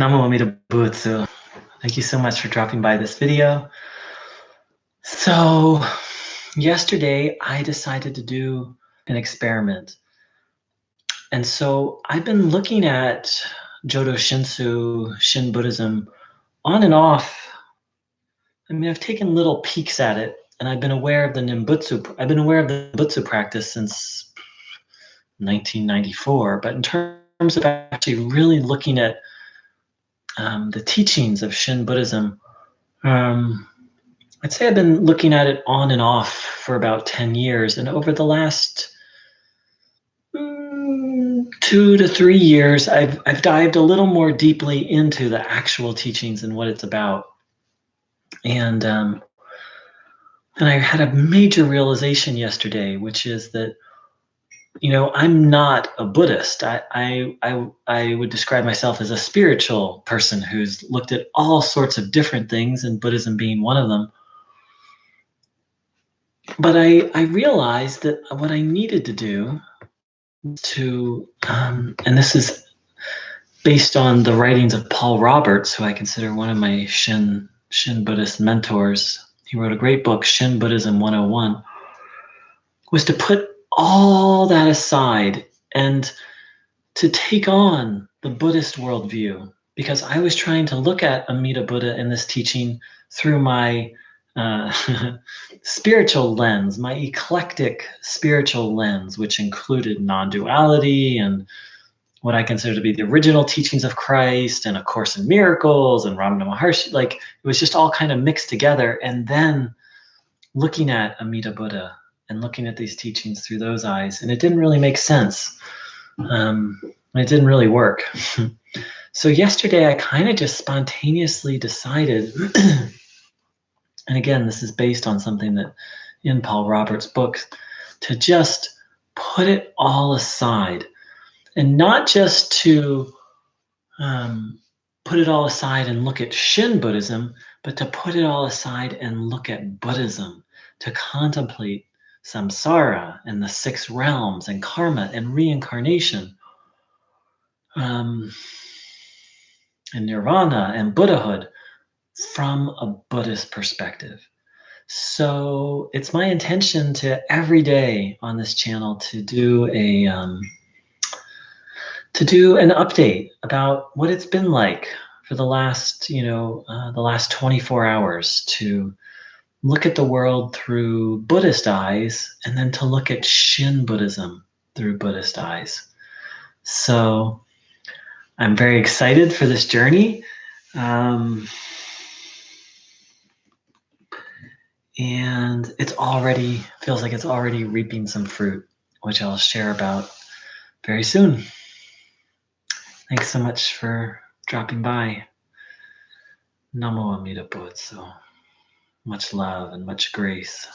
Namo Amida Buddha. Thank you so much for dropping by this video. So yesterday I decided to do an experiment. And so I've been looking at Jodo Shinshu, Shin Buddhism on and off. I mean, I've taken little peeks at it and I've been aware of the Nimbutsu. I've been aware of the Butsu practice since 1994, but in terms of actually really looking at the teachings of Shin Buddhism, I'd say I've been looking at it on and off for about 10 years. And over the last 2 to 3 years, I've dived a little more deeply into the actual teachings and what it's about. And I had a major realization yesterday, which is that, I'm not a Buddhist. I would describe myself as a spiritual person who's looked at all sorts of different things, and Buddhism being one of them. But I realized that what I needed to do to, and this is based on the writings of Paul Roberts, who I consider one of my Shin Buddhist mentors. He wrote a great book, Shin Buddhism 101, was to put all that aside and to take on the Buddhist worldview, because I was trying to look at Amida Buddha and this teaching through my spiritual lens, my eclectic spiritual lens, which included non-duality and what I consider to be the original teachings of Christ and A Course in Miracles and Ramana Maharshi. Like, it was just all kind of mixed together. And then looking at Amida Buddha and looking at these teachings through those eyes, and it didn't really make sense. It didn't really work. So yesterday I kind of just spontaneously decided, and again, this is based on something that in Paul Roberts' books, to just put it all aside. And not just to put it all aside and look at Shin Buddhism, but to put it all aside and look at Buddhism, to contemplate samsara and the 6 realms and karma and reincarnation, and nirvana and Buddhahood from a Buddhist perspective. So it's my intention to every day on this channel to do an update about what it's been like for the last 24 hours, to look at the world through Buddhist eyes, and then to look at Shin Buddhism through Buddhist eyes. So I'm very excited for this journey. And it feels like it's already reaping some fruit, which I'll share about very soon. Thanks so much for dropping by. Namo Amida Buddha. Much love and much grace.